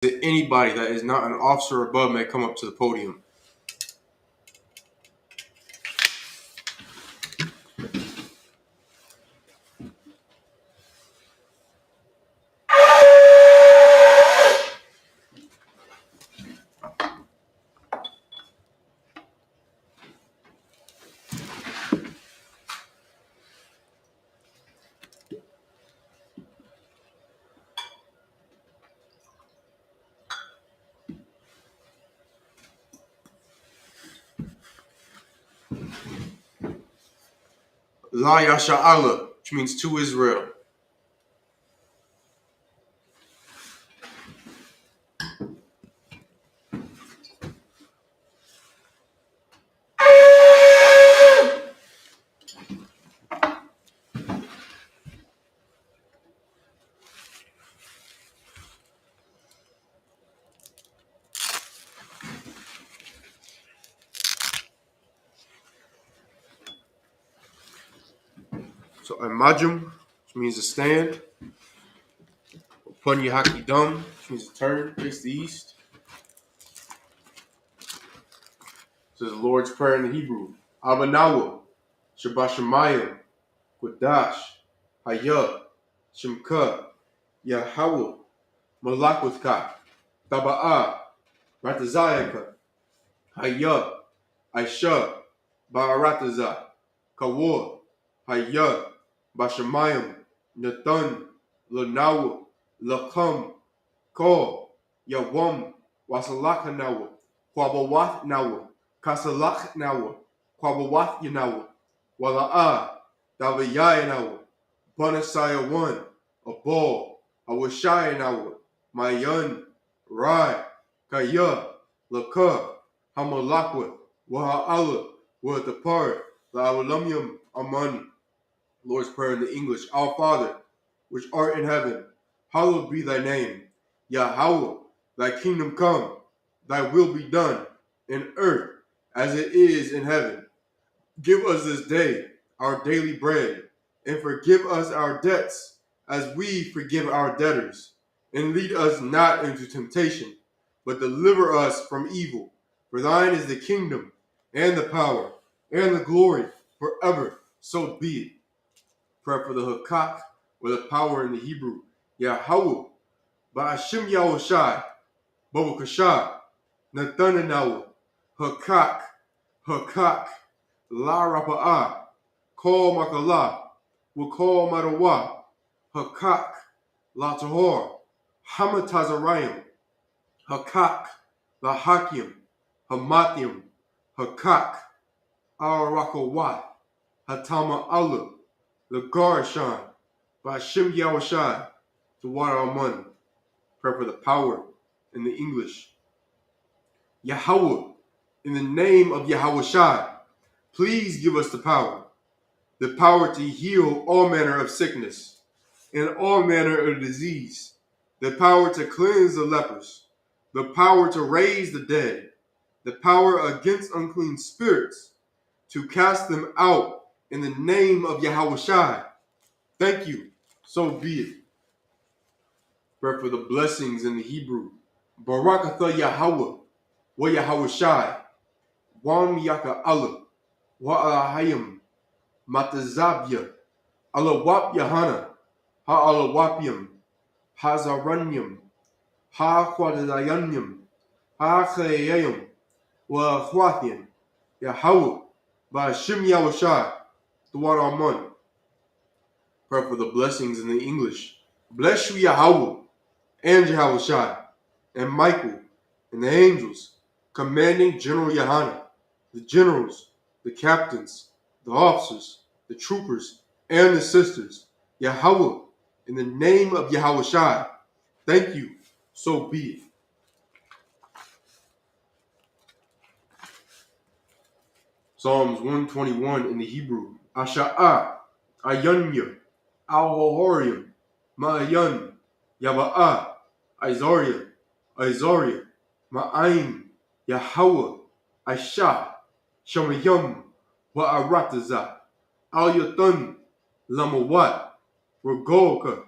that anybody that is not an officer above may come up to the podium. La Yasha'Allah, which means to Israel. So Imajum, which means to stand. Pun Yahaki Dum, which means to turn, face the east. This is the Lord's Prayer in the Hebrew. Abanawa, Shabashamayim, Qudash, Hayah, Shemka, Yahawah, Malakwithka, Taba'ah, Ratazayaka, Hayah, Aisha, Ba'arataza, Kawah, Hayah, Bashamayim, Nathan, Lanawa, Lakam, Ko, Yawam, Wasalakanawa, Kwabawath Nawa, Kasalak Nawa, Kwabawath Yanawa, Wala'ah, Davayayanawa, Banasaya 1, Abal, Awashayanawa, Mayan, Rai, Kaya, Laka, Hamalakwa, Waha'ala, Wahatapar, La'awalamyam, Amani. Lord's Prayer in the English. Our Father, which art in heaven, hallowed be thy name. Yahweh, thy kingdom come, thy will be done, in earth as it is in heaven. Give us this day our daily bread, and forgive us our debts, as we forgive our debtors. And lead us not into temptation, but deliver us from evil. For thine is the kingdom, and the power, and the glory, forever. So be it. Prayer for the Hakak, or the power in the Hebrew. Yahweh, Ba'ashim Yahushai, Babakashah, Nathananawa, Hakak, Hakak, La Rapa'ah, Kol Makalah, Wakol Madawa, Hakak, La Tahor, Hamatazarayim, Hakak, La Hakim, Hamatim, Hakak, Arakawat, Hatama Allah, Lagarshan, Bashim Yahushai, the water Amun. Pray for the power in the English. Yahweh, in the name of Yahushai, please give us the power to heal all manner of sickness and all manner of disease, the power to cleanse the lepers, the power to raise the dead, the power against unclean spirits, to cast them out in the name of Yahushai. Thank you. So be it. Pray for the blessings in the Hebrew. Barakatha Yahweh, wa Yahushai, Wam Yaka Allah, wa Alahayim, Matazabya, Alawap Yahana, Ha Alawapium, Hazaranyum, Ha Quadayanyum, Ha Chayayum, Wa Huathian, Yahweh, Bashim Yahushai, the water Amun. Pray for the blessings in the English. Bless you, Yahweh, and Yahushai, and Michael, and the angels, commanding General Yahana, the generals, the captains, the officers, the troopers, and the sisters. Yahweh, in the name of Yahushai, thank you, so be it. Psalms 121 in the Hebrew. Asha'ah, Ayanya, Al-Hohorium, Ma'ayan, Yaba'ah, Isaiah, Ma'aim, Yahweh, Aisha, Shamayam, Wa'arataza, Al-Yatan, Lamawat, Regolka,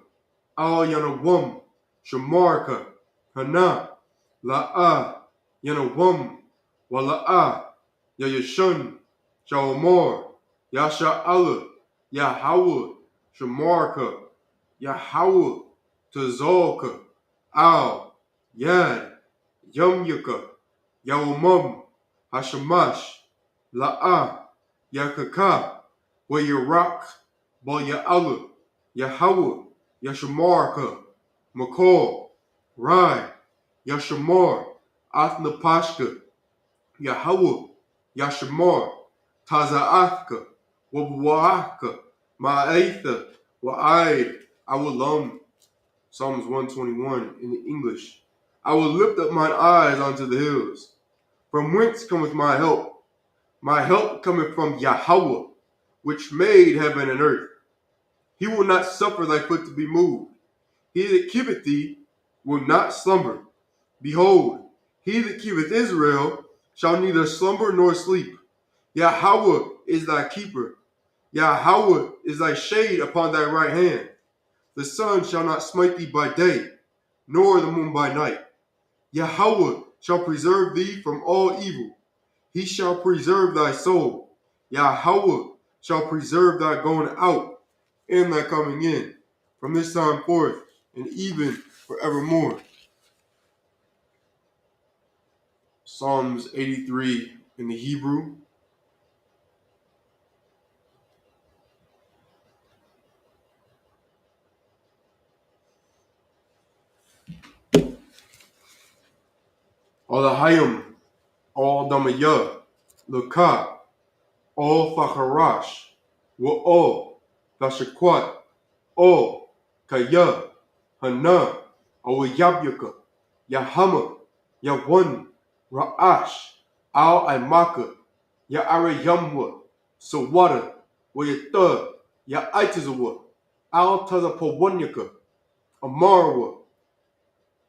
Al-Yanawam, Shamarka, Hana, La'a, Yanawam, Wala'a, Yayashun, Shawamor, Yasha'ala, Yahawah, Shamarka, Yahawah, Tazalka, Al, Yad, Yumyaka, Yawamum, Hashamash, La'a, Yakaka, Wayarak, Balya'ala, Yahawah, Yashamarka, Makor, Rai, Yashamar, Athnapashka, Yahawah, Yashamar, Taza'athka, Wabwa'aka, Ma'aitha, Wa'aid, Awalam. Psalms 121 in the English. I will lift up mine eyes unto the hills. From whence cometh my help? My help cometh from Yahweh, which made heaven and earth. He will not suffer thy foot to be moved. He that keepeth thee will not slumber. Behold, he that keepeth Israel shall neither slumber nor sleep. Yahweh is thy keeper. Yahweh is thy shade upon thy right hand. The sun shall not smite thee by day, nor the moon by night. Yahweh shall preserve thee from all evil. He shall preserve thy soul. Yahweh shall preserve thy going out and thy coming in, from this time forth and even forevermore. Psalms 83 in the Hebrew. Alahayim, all Damaya, Luka, all Facharash, Wa'ol, Vashakwat, all Kaya, Hana, Awayabyaka, Yahama, Yawan, Ra'ash, Al Aimaka, Ya'arayamwa, Sawada, Wayata, Ya'aitazawa, Al Tazapawanyaka, Amarwa,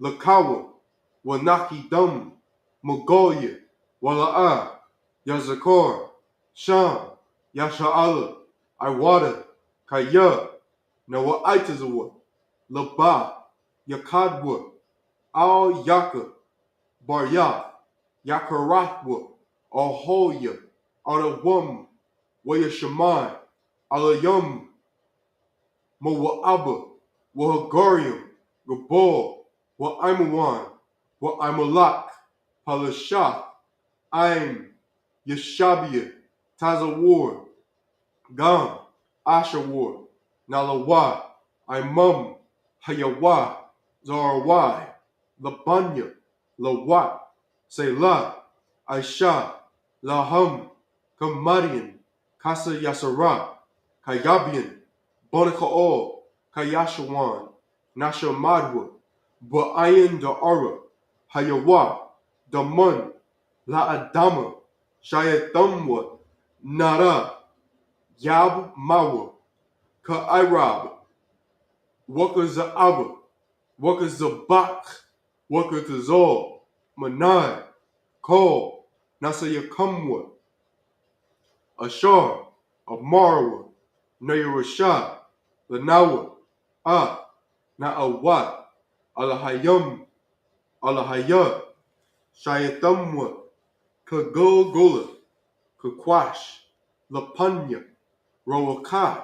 Lakawa, Wanaki Dum, Mongolia, Wala'a, Yazakar, Sham, Yasha'ala, Iwada, Kaya, Nawa'aitazawa, Laba, Yakadwa, Al Yaka, Baryath, Yakarathwa, Ahoya, Alawam, Wayashamai, Alayum, Moa'aba, Wahagarium, Gabal, Wa'aimawan, Wa'aimalak, Halashath, Aim, Yeshabia, Tazawar, Gam, Ashawar, Nalawa, Imam, Hayawa, Zarawai, Labanya, Lawat, Selah, Aisha, Laham, Kamadian, Kasa Yasara, Kayabian, Bonakaol, Kayashawan, Nashamadwa, Ba'ayan Da'ara, Hayawa, Daman, La'adama, Shayathamwa, Nara, Yab Mawa, Ka'irab, Wakaza'aba, Wakazabak, Wakatazal, Manai, Kol, Nasayakamwa, Ashar, Amarwa, Nayarashah, Lanawa, Na'awat, Alahayam, Alahayat, Shayathamwa, Kagogola, Kakwash, Lapanya, Rawaka,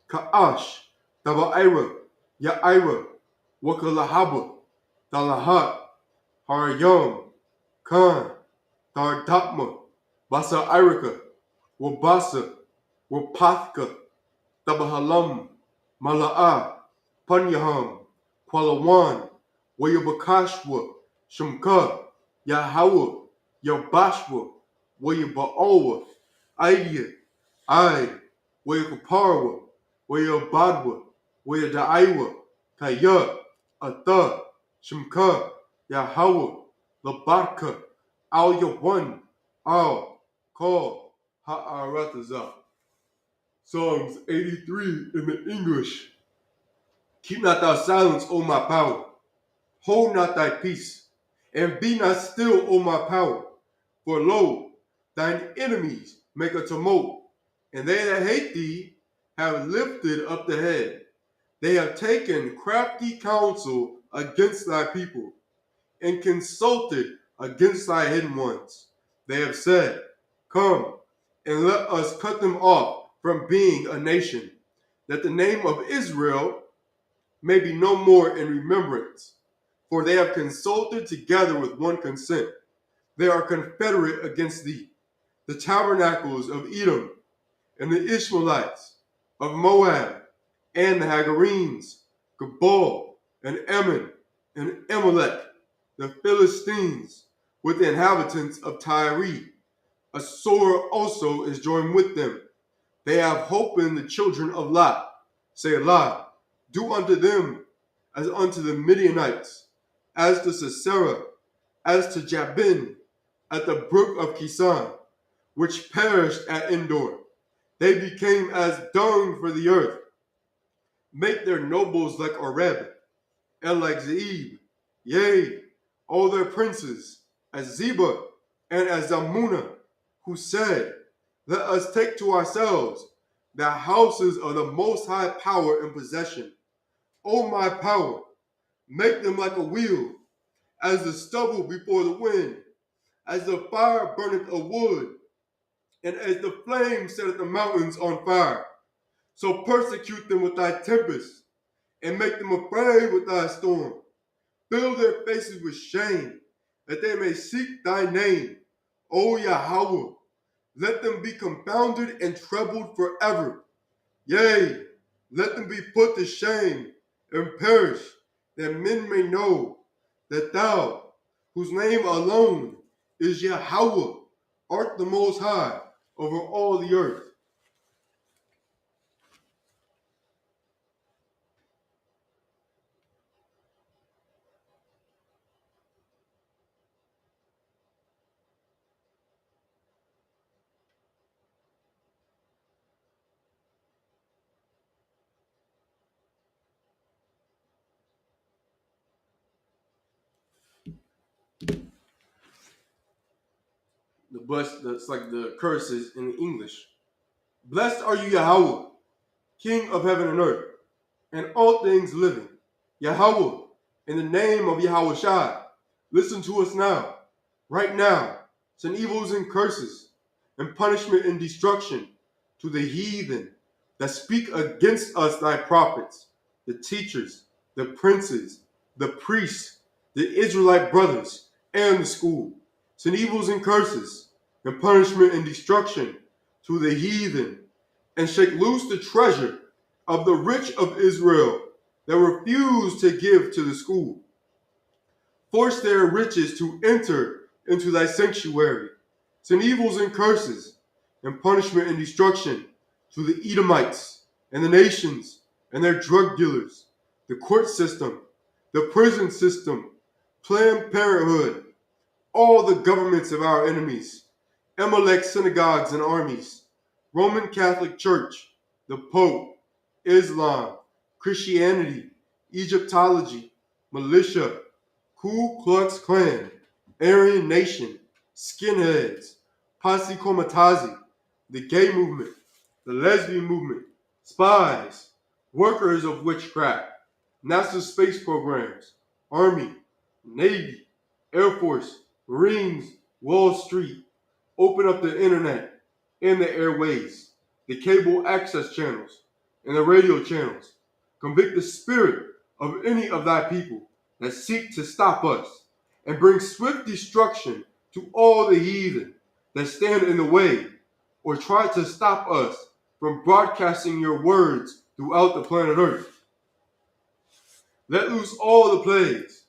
Ka'ash, Taba'ira, Ya'ira, Wakalahaba, Talahat, Haryam, Khan, Tardapma, Basa Irika, Wabasa, Wapathka, Tabahalam, Mala'a, Panyaham, Kwalawan, Wayabakashwa, Shumka, Yahawa, Yabashwa, Wayaba'owa, Idea, Ide, Wayakaparwa, Wayabadwa, Wayadaiwa, Kaya, Atha, Shumka, Yahawa, Labaka, Al Yawan, Al, Call, Ha'aratazah. Psalms 83 in the English. Keep not thou silence, O my power. Hold not thy peace, and be not still, O my power. For lo, thine enemies make a tumult, and they that hate thee have lifted up the head. They have taken crafty counsel against thy people. and consulted against thy hidden ones. They have said, come, and let us cut them off from being a nation, that the name of Israel may be no more in remembrance. For they have consulted together with one consent. They are confederate against thee, the tabernacles of Edom, and the Ishmaelites of Moab, and the Hagarenes, Gebal, and Ammon, and Amalek, the Philistines, with the inhabitants of Tyre. A sword also is joined with them. They have hope in the children of Lot. Selah, do unto them as unto the Midianites, as to Sisera, as to Jabin, at the brook of Kisan, which perished at Endor. They became as dung for the earth. Make their nobles like Oreb, and like Zeeb, yea, all their princes, as Zeba, and as Zalmunna, who said, let us take to ourselves the houses of the Most High power and possession. O my power, make them like a wheel, as the stubble before the wind, as the fire burneth a wood, and as the flame setteth the mountains on fire. So persecute them with thy tempest, and make them afraid with thy storm. Fill their faces with shame, that they may seek thy name, O Yahweh. Let them be confounded and troubled forever. Yea, let them be put to shame and perish, that men may know that thou, whose name alone is Yahweh, art the Most High over all the earth. That's like the curses in English. Blessed are you, Yahweh, King of heaven and earth, and all things living. Yahweh, in the name of Yahweh Shai, listen to us now, right now. Send evils and curses, and punishment and destruction to the heathen that speak against us, thy prophets, the teachers, the princes, the priests, the Israelite brothers, and the school. Send evils and curses, and punishment and destruction to the heathen, and shake loose the treasure of the rich of Israel that refuse to give to the school. Force their riches to enter into thy sanctuary. Send evils and curses, and punishment and destruction to the Edomites and the nations and their drug dealers, the court system, the prison system, Planned Parenthood, all the governments of our enemies, Amalek synagogues and armies, Roman Catholic Church, the Pope, Islam, Christianity, Egyptology, militia, Ku Klux Klan, Aryan Nation, skinheads, Posse Comitazi, the gay movement, the lesbian movement, spies, workers of witchcraft, NASA space programs, Army, Navy, Air Force, Marines, Wall Street, open up the internet and the airways, the cable access channels, and the radio channels. Convict the spirit of any of thy people that seek to stop us, and bring swift destruction to all the heathen that stand in the way or try to stop us from broadcasting your words throughout the planet Earth. Let loose all the plagues,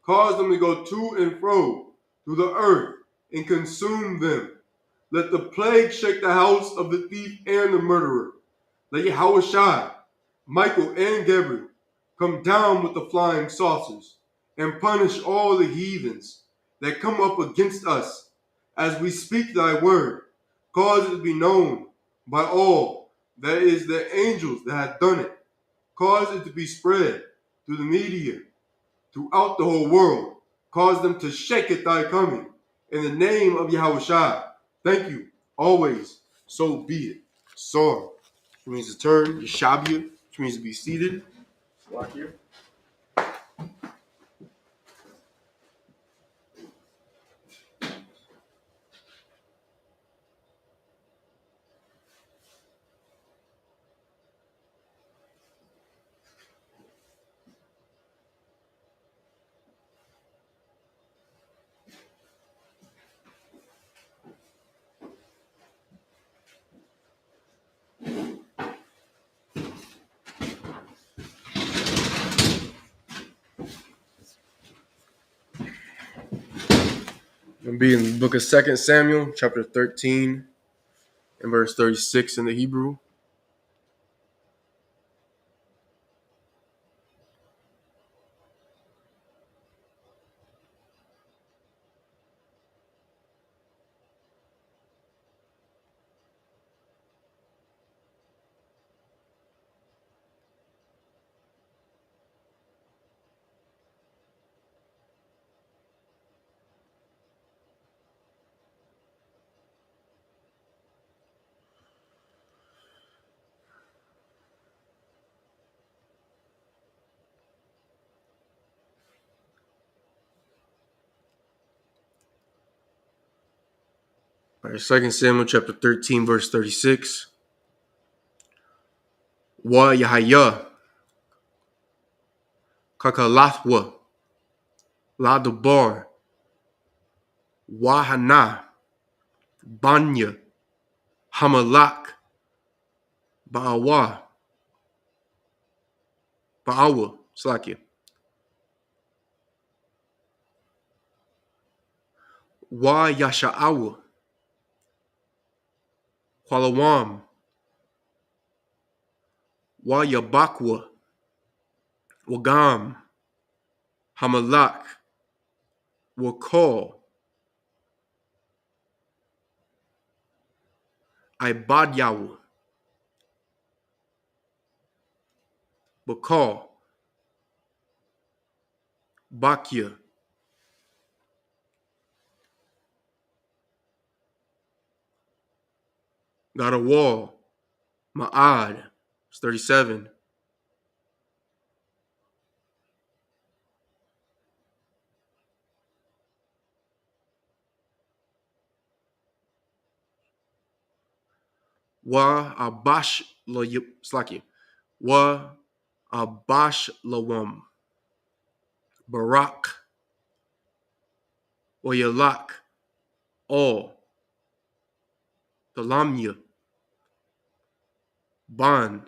cause them to go to and fro through the earth and consume them. Let the plague shake the house of the thief and the murderer. Let Yahweh Shai, Michael, and Gabriel come down with the flying saucers and punish all the heathens that come up against us as we speak thy word. Cause it to be known by all that it is the angels that have done it. Cause it to be spread through the media, throughout the whole world. Cause them to shake at thy coming. In the name of Yahweh Shai. Thank you. Always. So be it. Sar, which means to turn. Yeshabia, which means to be seated. Right here. It'll be in the book of 2 Samuel, chapter 13, and verse 36 in the Hebrew. All right, 2 Samuel, chapter 13, verse 36. Wa Yahaya, Kakalathwa, Ladabar, Wahana, Banya, Hamalak, Ba'awa, Slakia, Wa Yasha'awa, Kwalawam, Wa Yabakwa, Wagam, Hamalak, Wakal, Ibadyawa, Bakal, Bakya, got a wall, Ma'ad, it's 37. Wa Abash Slakia, Wa Abash Lawam, Barak, Oyalak, All, Talamya, Ban,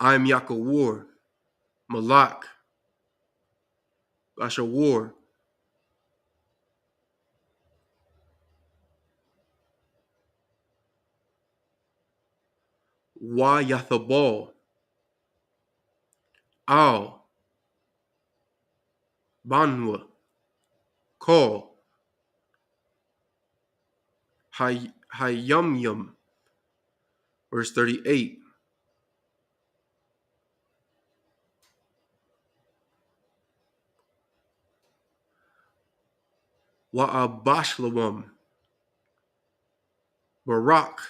I'm Yakawar, Malak, Ashawar, Wa Yathabal, Al, Banwa, Kal, Hayamyam, verse 38. Wa Abashlawam, Barak,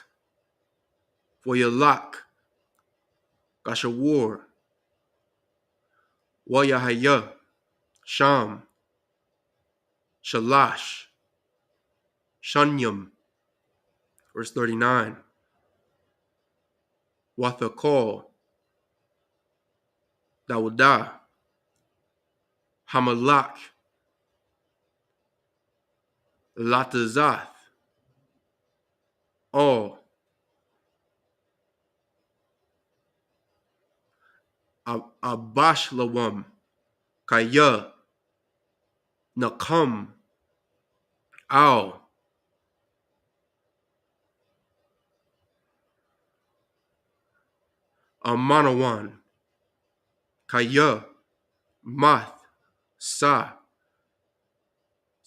Wayalak, Gashawar, Wa Yahaya, Sham, Shalash, Shanyam, verse 39. Wathakal, Dawudah, Hamalak, Latazath, All, Abashlawam, Kaya, Nakam, Al, Amanawan, Kaya, Math, Sa.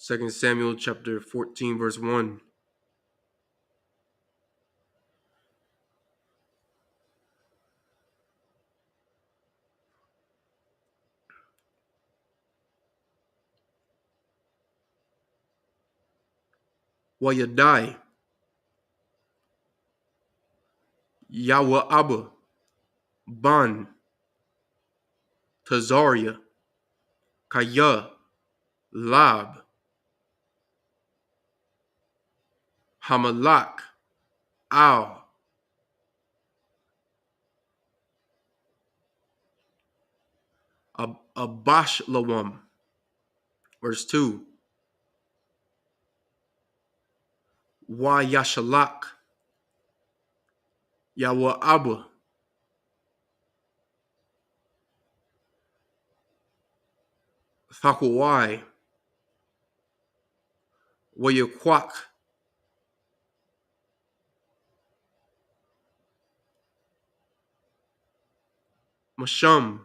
2 Samuel chapter 14, verse 1. Wayadai, Yawa Abba, Ban, Tazaria, Kaya, Lab, Hamalak, Al, Abashlawam, verse 2. Wa Yashalak, Yahweh Abba, Thakawai, Wayakwak, Masham,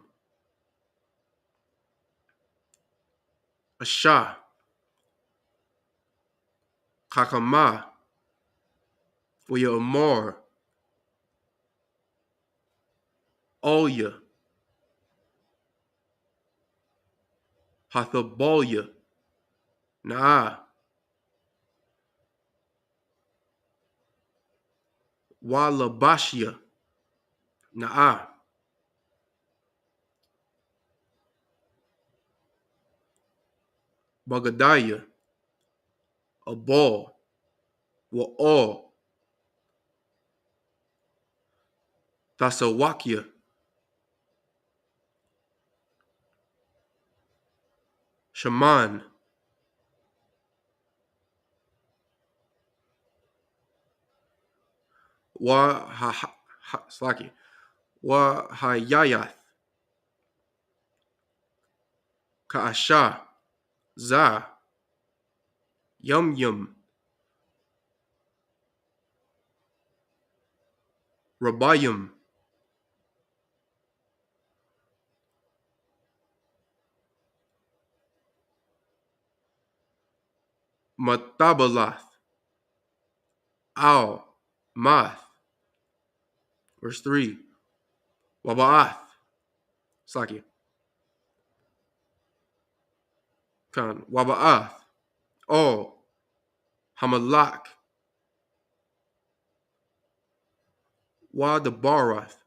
Asha, Kakama, Waya Amar, Alya, Hathabalya, Naa, Walabashia, Naa, Bagadaya, Abal, Wa'al, Tasawakia, Shaman, Slaki, Wahayayath, Kaasha, Za, Yum Yum, Rabayim, Matabalath, Al, Math. Verse 3. Waba'ath, Slaki, Khan, Waba'ath, Al, Hamalak, Wadabarath,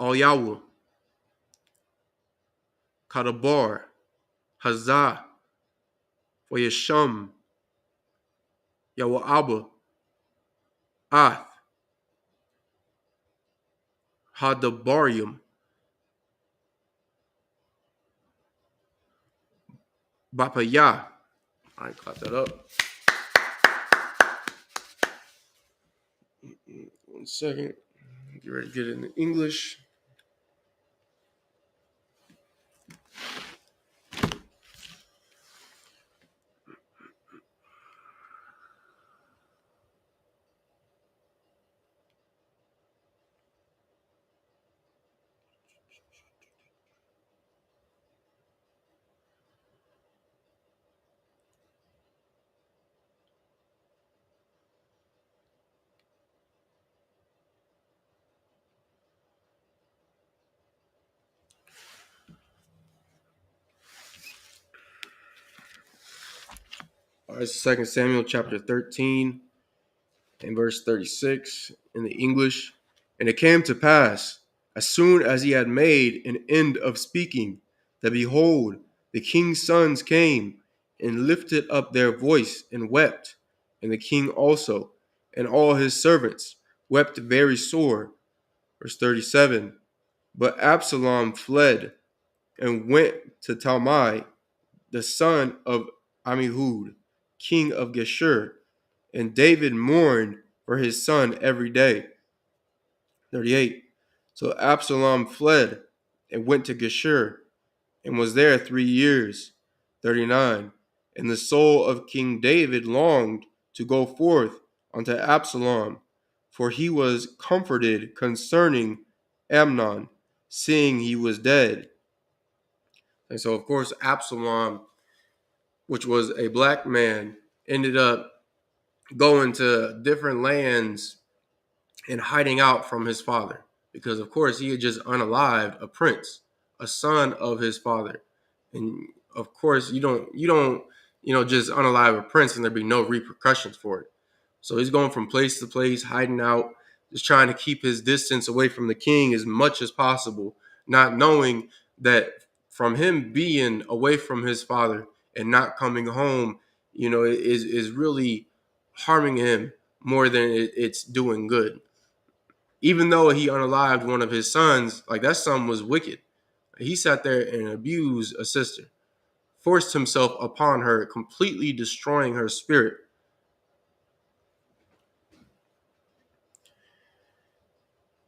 Al Yawu, Kadabar, Hazah, Wayasham, Yawa'aba, Ath, Hadabarium, Bapaya. All right, clap that up. 1 second. Get ready to get it in English. All right, 2 Samuel chapter 13 and verse 36 in the English. And it came to pass, as soon as he had made an end of speaking, that behold, the king's sons came and lifted up their voice and wept. And the king also, and all his servants, wept very sore. Verse 37. But Absalom fled and went to Talmai, the son of Ammihud, king of Geshur, and David mourned for his son every day. 38. So Absalom fled and went to Geshur and was there 3 years. 39. And the soul of King David longed to go forth unto Absalom, for he was comforted concerning Amnon, seeing he was dead. And so, of course, Absalom, which was a black man, ended up going to different lands and hiding out from his father. Because, of course, he had just unalived a prince, a son of his father. And, of course, you don't, just unalive a prince and there be no repercussions for it. So he's going from place to place, hiding out, just trying to keep his distance away from the king as much as possible, not knowing that from him being away from his father and not coming home, is really harming him more than it's doing good. Even though he unalived one of his sons, like that son was wicked. He sat there and abused a sister, forced himself upon her, completely destroying her spirit.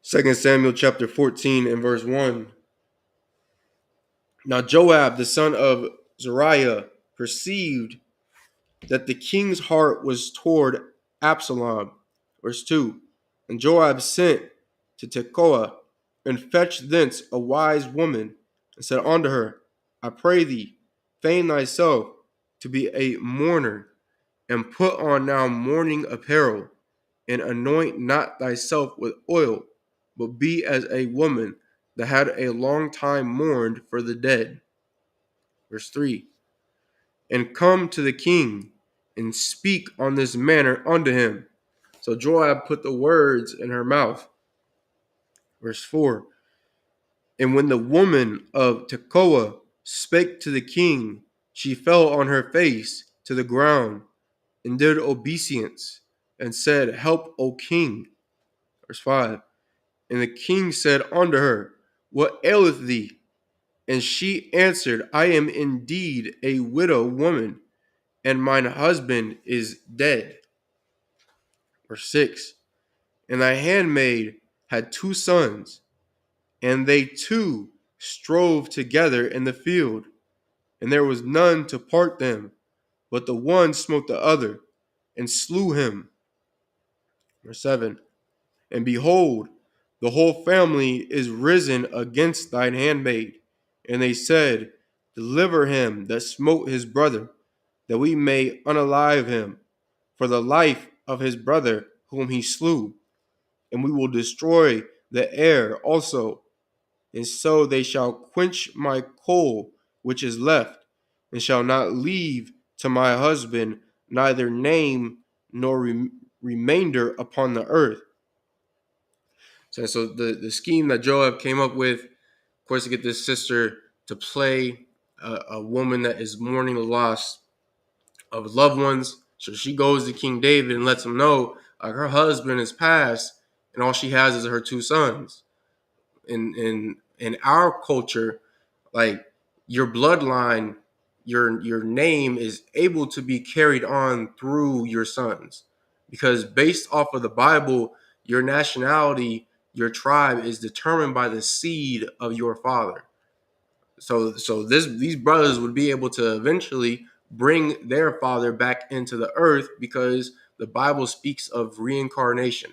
2 Samuel chapter 14 and verse 1. Now Joab, the son of Zeruiah, perceived that the king's heart was toward Absalom. Verse 2. And Joab sent to Tekoa and fetched thence a wise woman and said unto her, I pray thee, feign thyself to be a mourner, and put on now mourning apparel, and anoint not thyself with oil, but be as a woman that had a long time mourned for the dead. Verse 3. And come to the king and speak on this manner unto him. So Joab put the words in her mouth. Verse 4. And when the woman of Tekoa spake to the king, she fell on her face to the ground and did obeisance and said, Help, O king. Verse 5. And the king said unto her, What aileth thee? And she answered, I am indeed a widow woman, and mine husband is dead. Verse 6. And thy handmaid had 2 sons, and they too strove together in the field, and there was none to part them, but the one smote the other, and slew him. Verse 7. And behold, the whole family is risen against thine handmaid. And they said, Deliver him that smote his brother, that we may unalive him, for the life of his brother whom he slew. And we will destroy the heir also. And so they shall quench my coal which is left, and shall not leave to my husband neither name nor remainder upon the earth. So the scheme that Joab came up with, of course, to get this sister to play a woman that is mourning the loss of loved ones. So she goes to King David and lets him know her husband is passed, and all she has is her 2 sons. In our culture, like your bloodline, your name is able to be carried on through your sons, because based off of the Bible, your nationality, your tribe is determined by the seed of your father. So these brothers would be able to eventually bring their father back into the earth, because the Bible speaks of reincarnation.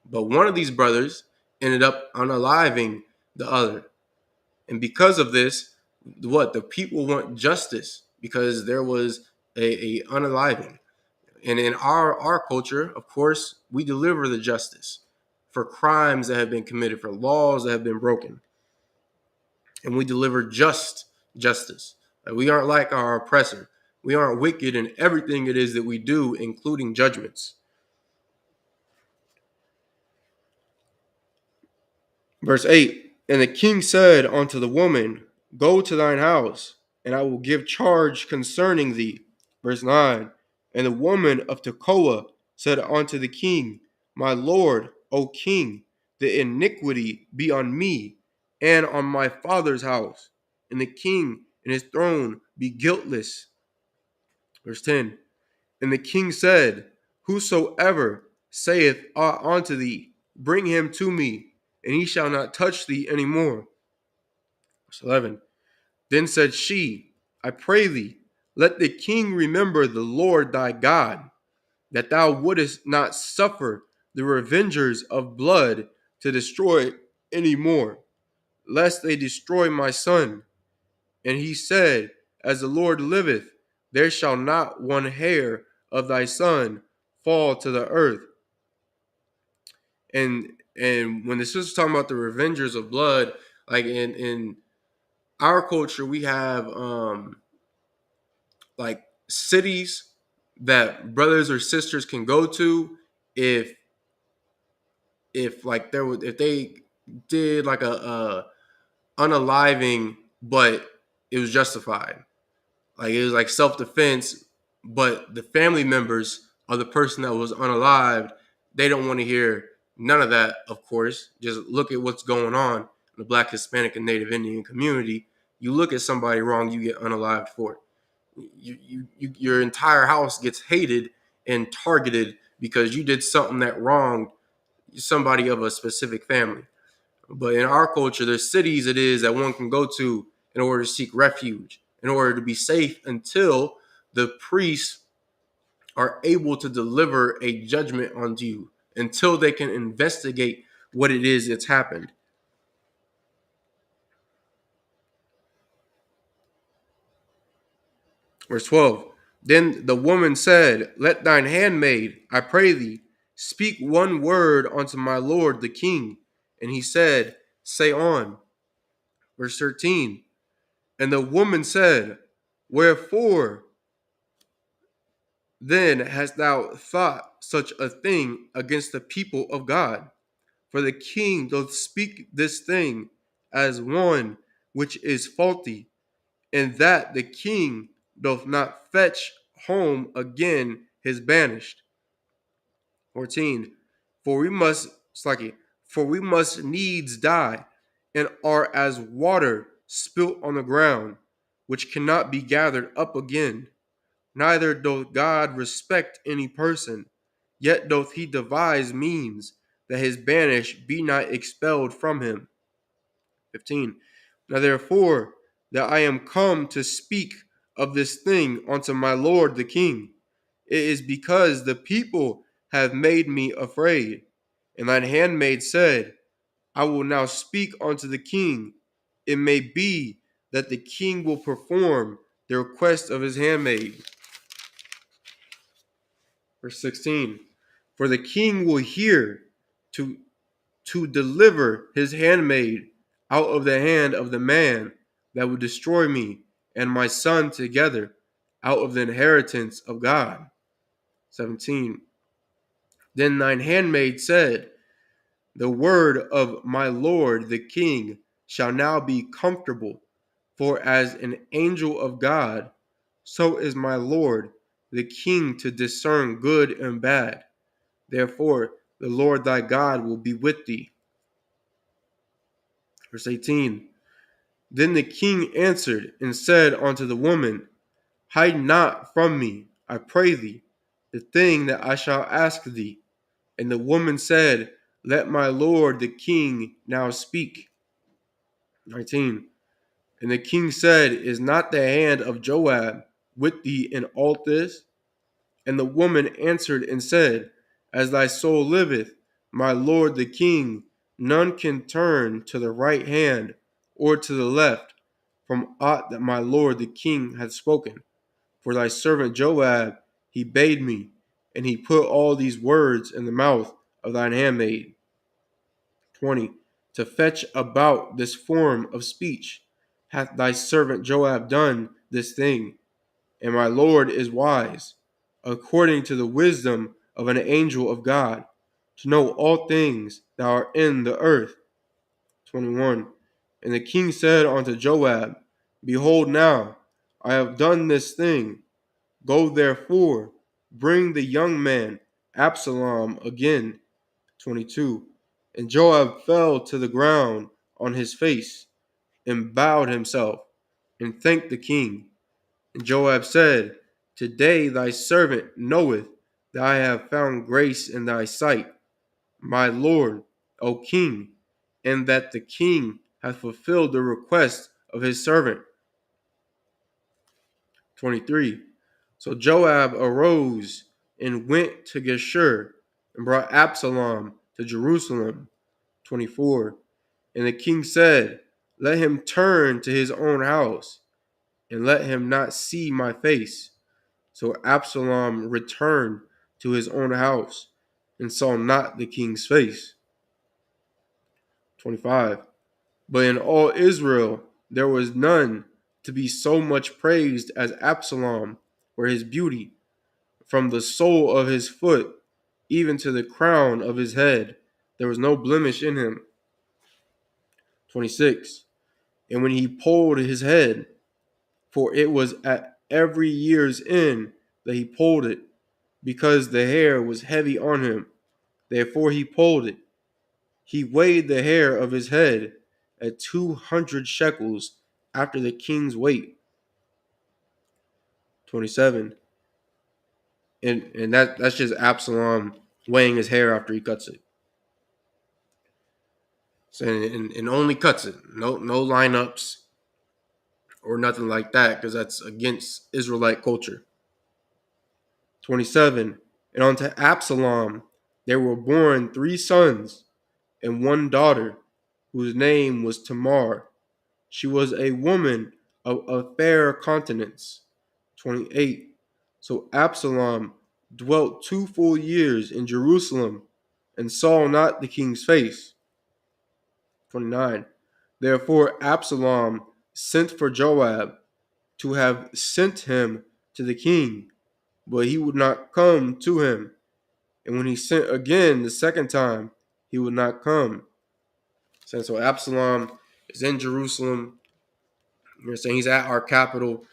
But one of these brothers ended up unaliving the other. And because of this, the people want justice, because there was a unaliving. And in our culture, of course, we deliver the justice for crimes that have been committed, for laws that have been broken. And we deliver just justice. We aren't like our oppressor. We aren't wicked in everything it is that we do, including judgments. Verse 8. And the king said unto the woman, Go to thine house, and I will give charge concerning thee. Verse 9. And the woman of Tekoa said unto the king, My lord, O king, the iniquity be on me and on my father's house, and the king and his throne be guiltless. Verse 10. And the king said, Whosoever saith aught unto thee, bring him to me, and he shall not touch thee any more. Verse 11. Then said she, I pray thee, let the king remember the Lord thy God, that thou wouldest not suffer the revengers of blood to destroy any more, lest they destroy my son. And he said, As the Lord liveth, there shall not one hair of thy son fall to the earth. And when the sister's talking about the revengers of blood, like in our culture, we have like cities that brothers or sisters can go to if like if they did like a unaliving, but it was justified. Like it was like self-defense, but the family members of the person that was unalived, they don't want to hear none of that, of course. Just look at what's going on in the Black, Hispanic, and Native Indian community. You look at somebody wrong, you get unalived for it. Your entire house gets hated and targeted because you did something that wronged somebody of a specific family. But in our culture, there's cities it is that one can go to in order to seek refuge, in order to be safe until the priests are able to deliver a judgment onto you, until they can investigate what it is that's happened. Verse 12. Then the woman said, let thine handmaid, I pray thee, speak one word unto my lord the king. And he said, say on. Verse 13. And the woman said, wherefore then hast thou thought such a thing against the people of God? For the king doth speak this thing as one which is faulty, and that the king doth not fetch home again his banished. 14. For we must for we must needs die, and are as water spilt on the ground, which cannot be gathered up again. Neither doth God respect any person, yet doth he devise means that his banished be not expelled from him. 15. Now therefore that I am come to speak of this thing unto my lord the king, it is because the people have made me afraid. And thine handmaid said, I will now speak unto the king. It may be that the king will perform the request of his handmaid. Verse 16. For the king will hear to deliver his handmaid out of the hand of the man that would destroy me and my son together out of the inheritance of God. 17. Then thine handmaid said, the word of my lord the king shall now be comfortable, for as an angel of God, so is my lord the king to discern good and bad. Therefore, the Lord thy God will be with thee. Verse 18. Then the king answered and said unto the woman, hide not from me, I pray thee, the thing that I shall ask thee. And the woman said, let my lord the king now speak. 19. And the king said, is not the hand of Joab with thee in all this? And the woman answered and said, as thy soul liveth, my lord the king, none can turn to the right hand or to the left from aught that my lord the king hath spoken. For thy servant Joab, he bade me, and he put all these words in the mouth of thine handmaid. 20. To fetch about this form of speech hath thy servant Joab done this thing, and my Lord is wise, according to the wisdom of an angel of God, to know all things that are in the earth. 21. And the king said unto Joab, behold now, I have done this thing. Go therefore, bring the young man Absalom again. 22. And Joab fell to the ground on his face, and bowed himself, and thanked the king. And Joab said, today thy servant knoweth that I have found grace in thy sight, my lord, O king, and that the king hath fulfilled the request of his servant. 23. So Joab arose and went to Geshur, and brought Absalom to Jerusalem. 24. And the king said, let him turn to his own house, and let him not see my face. So Absalom returned to his own house, and saw not the king's face. 25. But in all Israel there was none to be so much praised as Absalom for his beauty, from the sole of his foot even to the crown of his head. There was no blemish in him. 26. And when he pulled his head, for it was at every year's end that he pulled it, because the hair was heavy on him, therefore he pulled it. He weighed the hair of his head at 200 shekels after the king's weight. 27. And that's just Absalom weighing his hair after he cuts it. And only cuts it. No lineups or nothing like that, because that's against Israelite culture. 27. And unto Absalom there were born 3 sons and 1 daughter, whose name was Tamar. She was a woman of a fair countenance. 28. So Absalom dwelt 2 full years in Jerusalem and saw not the king's face. 29. Therefore Absalom sent for Joab to have sent him to the king, but he would not come to him. And when he sent again the second time, he would not come. So Absalom is in Jerusalem. You're saying he's at our capital,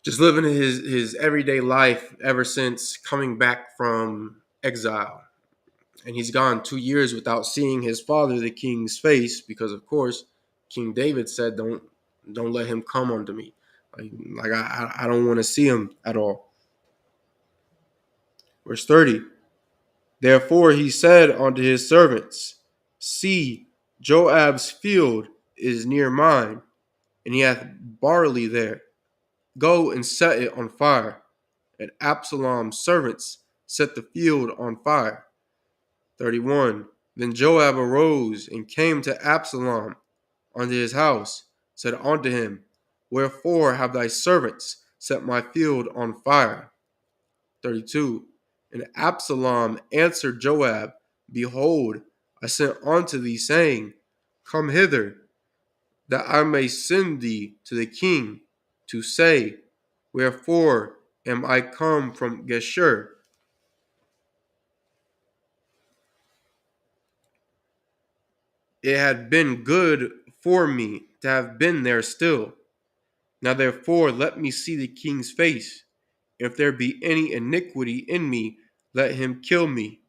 just living his everyday life ever since coming back from exile. And he's gone 2 years without seeing his father, the king's face, because of course King David said, "Don't let him come unto me." Like I don't want to see him at all. Verse 30. Therefore he said unto his servants, See, Joab's field is near mine, and he hath barley there. Go and set it on fire. And Absalom's servants set the field on fire. 31. Then Joab arose and came to Absalom unto his house, said unto him, Wherefore have thy servants set my field on fire? 32. And Absalom answered Joab, Behold, I sent unto thee, saying, Come hither, that I may send thee to the king, to say, Wherefore am I come from Geshur? It had been good for me to have been there still. Now therefore let me see the king's face. If there be any iniquity in me, let him kill me.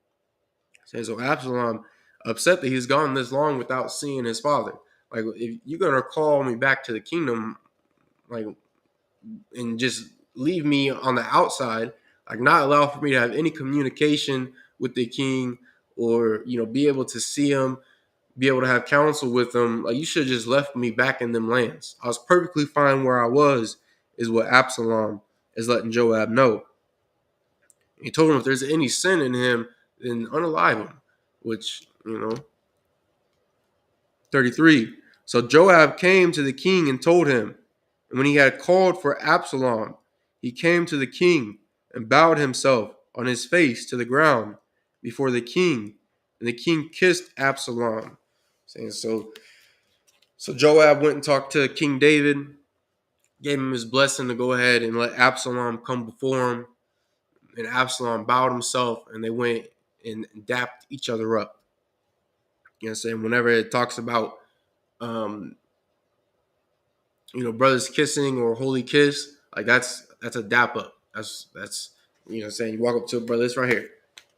So Absalom, upset that he's gone this long without seeing his father. Like, if you're gonna call me back to the kingdom, like, and just leave me on the outside, like not allow for me to have any communication with the king, or be able to see him, be able to have counsel with him, like you should have just left me back in them lands. I was perfectly fine where I was, is what Absalom is letting Joab know. He told him if there's any sin in him, then unalive him, which, 33. So Joab came to the king and told him, and when he had called for Absalom, he came to the king and bowed himself on his face to the ground before the king, and the king kissed Absalom. Saying so Joab went and talked to King David, gave him his blessing to go ahead and let Absalom come before him, and Absalom bowed himself, and they went and dapped each other up. Whenever it talks about brothers kissing or holy kiss, like that's a dap up. That's you walk up to a brother, it's right here,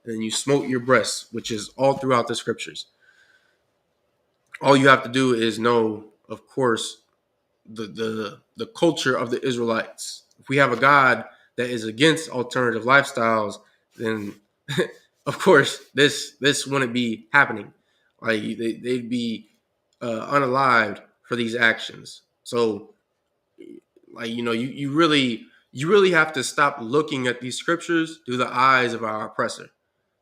and then you smote your breast, which is all throughout the scriptures. All you have to do is know, of course, the culture of the Israelites. If we have a God that is against alternative lifestyles, then of course this wouldn't be happening. Like they'd be unalived for these actions. So like you really have to stop looking at these scriptures through the eyes of our oppressor,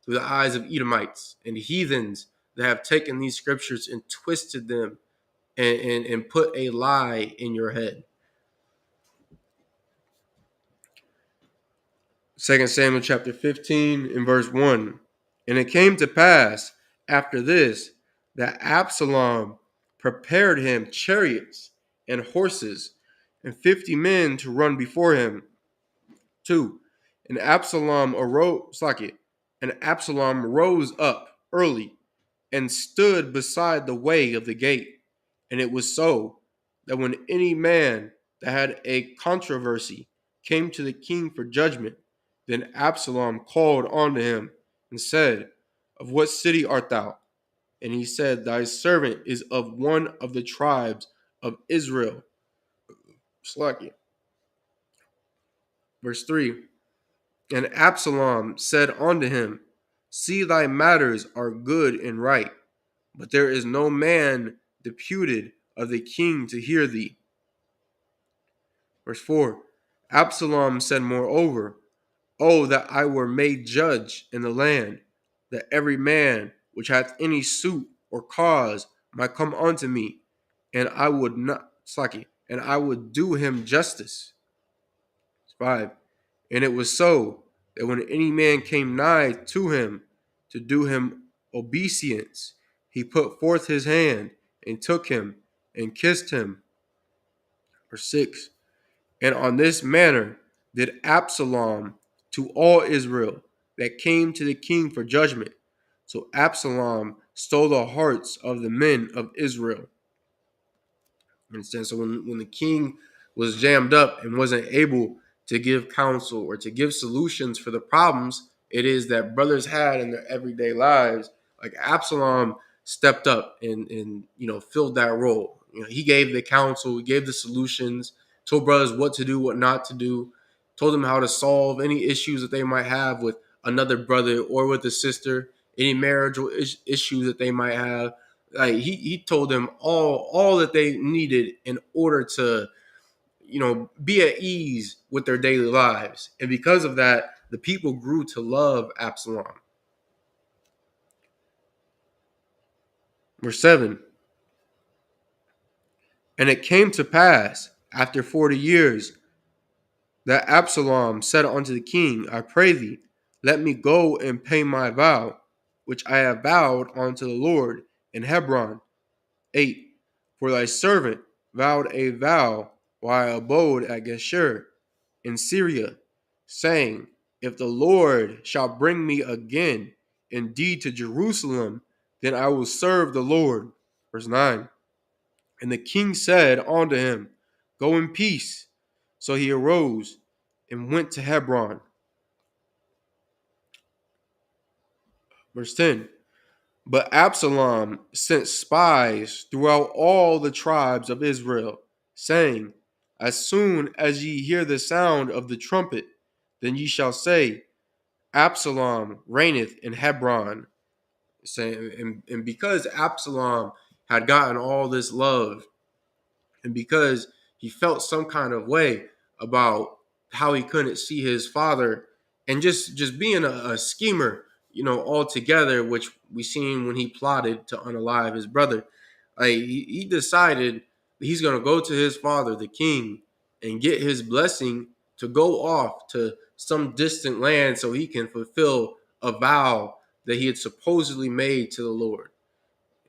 through the eyes of Edomites and heathens that have taken these scriptures and twisted them and put a lie in your head. 2 Samuel chapter 15 and verse 1. And it came to pass after this that Absalom prepared him chariots and horses and 50 men to run before him. 2. And Absalom rose up early and stood beside the way of the gate. And it was so that when any man that had a controversy came to the king for judgment, then Absalom called unto him and said, Of what city art thou? And he said, Thy servant is of one of the tribes of Israel. Verse 3. And Absalom said unto him, See, thy matters are good and right, but there is no man deputed of the king to hear thee. Verse 4. Absalom said moreover, Oh, that I were made judge in the land, that every man which hath any suit or cause might come unto me, and I would not and I would do him justice. 5. And it was so that when any man came nigh to him to do him obeisance, he put forth his hand and took him and kissed him. Verse 6. And on this manner did Absalom to all Israel that came to the king for judgment. So Absalom stole the hearts of the men of Israel. Understand? So when the king was jammed up and wasn't able to give counsel or to give solutions for the problems it is that brothers had in their everyday lives, like Absalom stepped up and filled that role. He gave the counsel, he gave the solutions, told brothers what to do, what not to do, told them how to solve any issues that they might have with another brother or with a sister, any marital issues that they might have. Like he told them all that they needed in order to be at ease with their daily lives. And because of that, the people grew to love Absalom. Verse 7. And it came to pass after 40 years that Absalom said unto the king, I pray thee, let me go and pay my vow, which I have vowed unto the Lord in Hebron. 8. For thy servant vowed a vow while I abode at Geshur in Syria, saying, If the Lord shall bring me again indeed to Jerusalem, then I will serve the Lord. Verse 9. And the king said unto him, Go in peace. So he arose and went to Hebron. Verse 10. But Absalom sent spies throughout all the tribes of Israel, saying, As soon as ye hear the sound of the trumpet, then ye shall say, Absalom reigneth in Hebron. And because Absalom had gotten all this love, and because he felt some kind of way about how he couldn't see his father, and just being a schemer, altogether, which we seen when he plotted to unalive his brother. He decided he's going to go to his father, the king, and get his blessing to go off to some distant land so he can fulfill a vow that he had supposedly made to the Lord.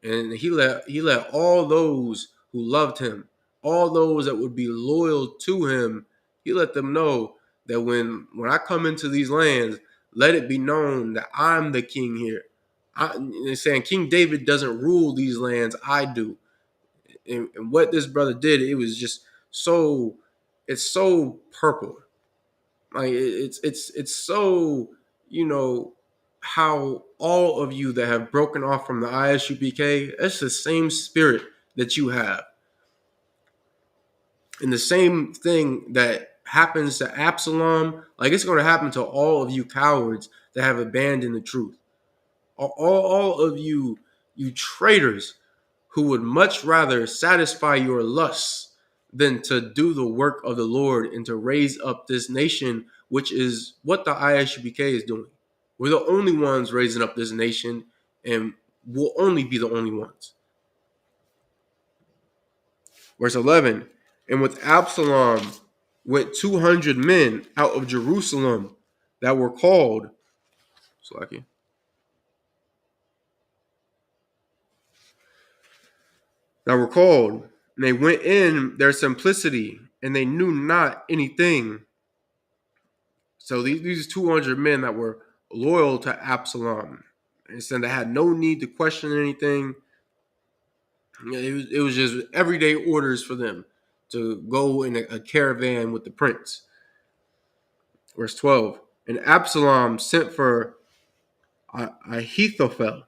And he let all those who loved him, all those that would be loyal to him, he let them know that when I come into these lands, let it be known that I'm the king here. They're saying King David doesn't rule these lands, I do. And what this brother did, it was just it's so purple. Like it's so, how all of you that have broken off from the Isupk, it's the same spirit that you have. And the same thing that happens to Absalom, like it's going to happen to all of you cowards that have abandoned the truth. All of you traitors who would much rather satisfy your lusts than to do the work of the Lord and to raise up this nation, which is what the ISUPK is doing. We're the only ones raising up this nation, and we'll only be the only ones. Verse 11, and with Absalom went 200 men out of Jerusalem that were called, and they went in their simplicity, and they knew not anything. So these 200 men that were loyal to Absalom, and said they had no need to question anything. It was just everyday orders for them to go in a caravan with the prince. Verse 12, and Absalom sent for Ahithophel,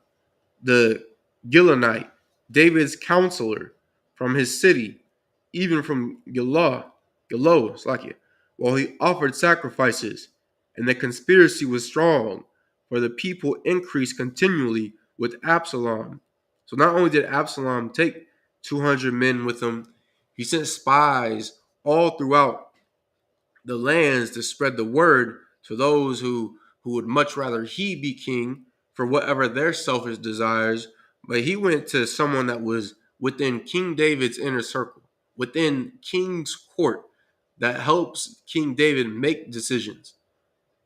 the Gilonite, David's counselor, from his city, even from Gilo, while he offered sacrifices, and the conspiracy was strong, for the people increased continually with Absalom. So not only did Absalom take 200 men with him, he sent spies all throughout the lands to spread the word to those who would much rather he be king for whatever their selfish desires. But he went to someone that was within King David's inner circle, within King's court, that helps King David make decisions,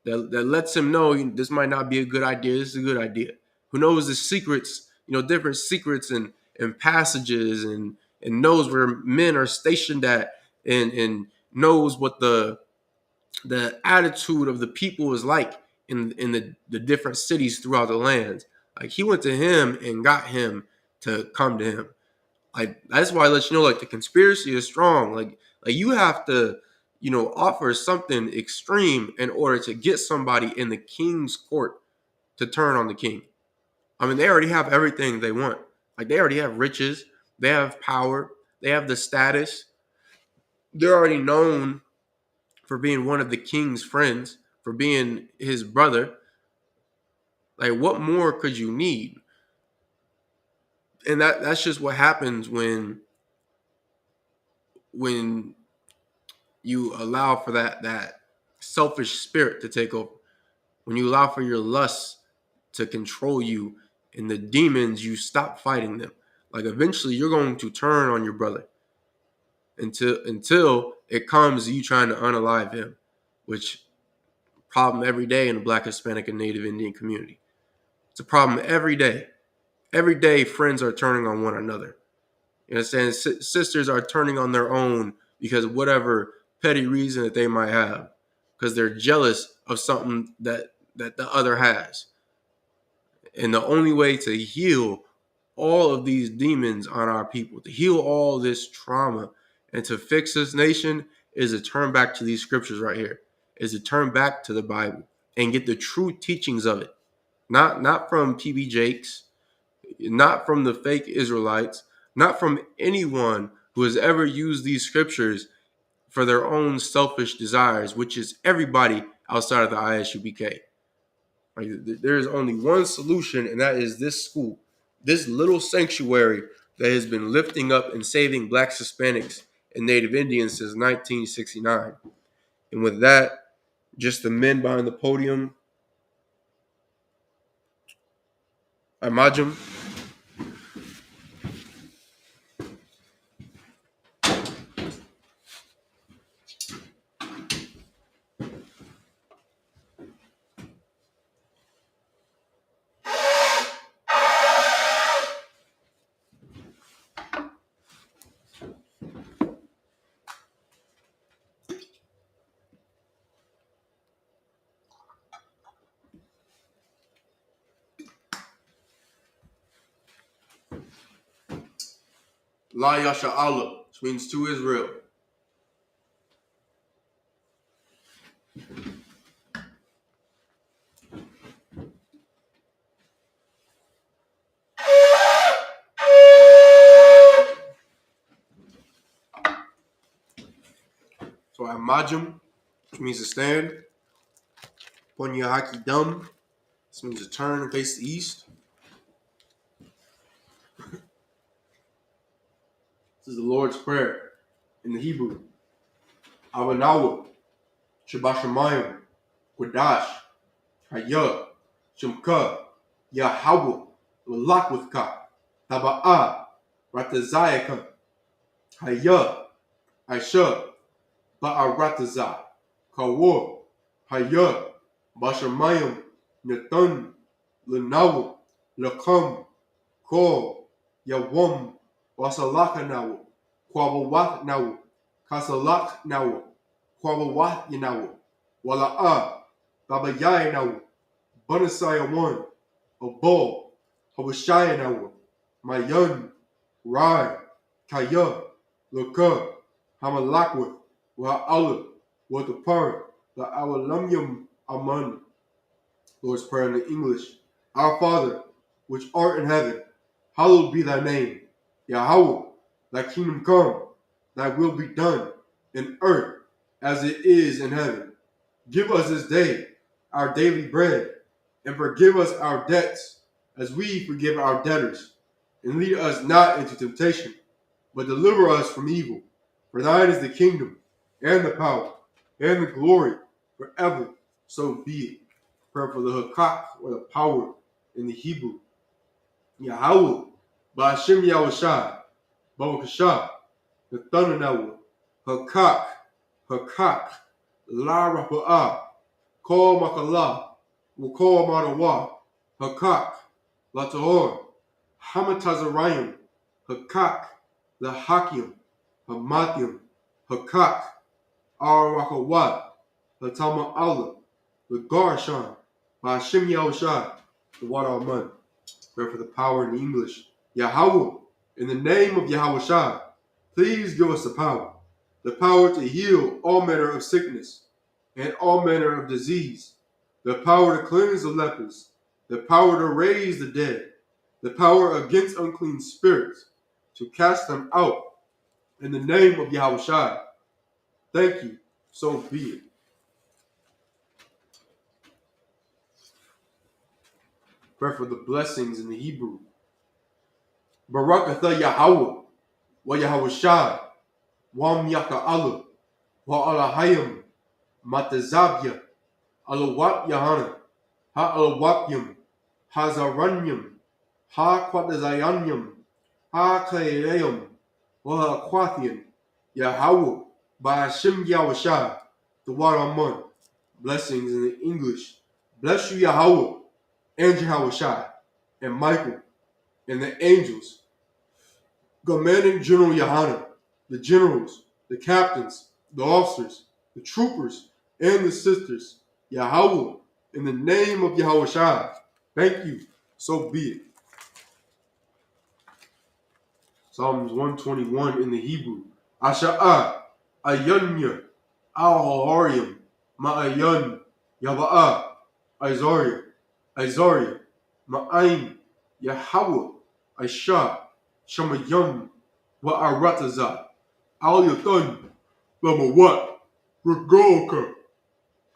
that lets him know this might not be a good idea, this is a good idea. Who knows the secrets, different secrets and passages, and knows where men are stationed at, and knows what the attitude of the people is like in the different cities throughout the lands. Like, he went to him and got him to come to him. Like, that's why I let you know, like, the conspiracy is strong. Like you have to, offer something extreme in order to get somebody in the king's court to turn on the king. I mean, they already have everything they want. Like, they already have riches, they have power, they have the status. They're already known for being one of the king's friends, for being his brother. Like, what more could you need? And that's just what happens when you allow for that selfish spirit to take over. When you allow for your lusts to control you and the demons, you stop fighting them. Like, eventually you're going to turn on your brother until it comes to you trying to unalive him, which problem every day in the Black, Hispanic, and Native Indian community. It's a problem every day. Every day, friends are turning on one another. You understand? Sisters are turning on their own because of whatever petty reason that they might have, because they're jealous of something that the other has. And the only way to heal all of these demons on our people, to heal all this trauma, and to fix this nation is to turn back to these scriptures right here, is to turn back to the Bible and get the true teachings of it. Not from PB Jakes, not from the fake Israelites, not from anyone who has ever used these scriptures for their own selfish desires, which is everybody outside of the ISUPK. Like, there is only one solution, and that is this school, this little sanctuary that has been lifting up and saving Blacks, Hispanics, and Native Indians since 1969. And with that, just the men behind the podium, Imajim. La Yasha Allah, which means to Israel. So Imajim, which means to stand. Ponyahaki Dum, this means to turn and face the east. This is the Lord's Prayer in the Hebrew. Abanawa, Shabashamayim, Quadash, Hayah, Shemka, Yahawah, Lakwithka, Taba'ah, Ratazayaka, Hayah, Aisha, Ba'aratazah, Kawar, Hayah, Bashamayim, Nathan, Lanawa, Lakam, Ko, Yawam, Wasalakanawa, Kwabawat Kasalak Nawa, Kwabawat Yanawa, Wala'a, Babayai Nawa, Banasaya One, Abo, Habashaya Nawa, Mayan, Rai, Kaya, Luka, Hamalakwa, Wa'ala, Watapar, La Awalamyam Aman. Lord's Prayer in the English. Our Father, which art in heaven, hallowed be thy name. Yahweh, thy kingdom come, thy will be done in earth as it is in heaven. Give us this day our daily bread, and forgive us our debts as we forgive our debtors. and lead us not into temptation, but deliver us from evil. For thine is the kingdom, and the power, and the glory, forever. So be it. Prayer for the Hakak, or the power in the Hebrew. Yahweh, Ba'ashem Yahushai, Ba'akashah, the thunder Nawa, Hakak, Hakak, La Rapa'ah, Kol Makalah, Wukol Madawa, Hakak, La Tahor, Hamatazarayim, Hakak, La Hakim, Hamathim, Hakak, Arakawat, La Tama Allah, the Garshan, Ba'ashem Yahushai, the Water Aman. Pray for the power in English. Yahweh, in the name of Yahushai, please give us the power to heal all manner of sickness and all manner of disease, the power to cleanse the lepers, the power to raise the dead, the power against unclean spirits, to cast them out, in the name of Yahushai. Thank you, so be it. Pray for the blessings in the Hebrew. Barakatha Yahweh, wa Yahushai, Wam Yaka'ala, wa Alahayim, Matazabya, Alawat Yahana, Ha Alawakyam, Hazaranyam, Ha Quatazayanyam, Ha Kaelayam, wa Quathian, Yahweh, Ba'ashem Yahushai, the Waraman. Blessings in the English. Bless you, Yahweh, and Yahushai, and Michael, and the angels. Commanding General Yahana, the generals, the captains, the officers, the troopers, and the sisters, Yahweh, in the name of Yahushai. Thank you, so be it. Psalms 121 in the Hebrew. Asha'ah, Ayanya, Al-Hariam, Ma'ayan, Yaba'ah, Isaiah, Ma'aim, Yahweh, Aisha, Shamayam, Wa'aratazah, Al-Yatan, Lamawat, Regolka,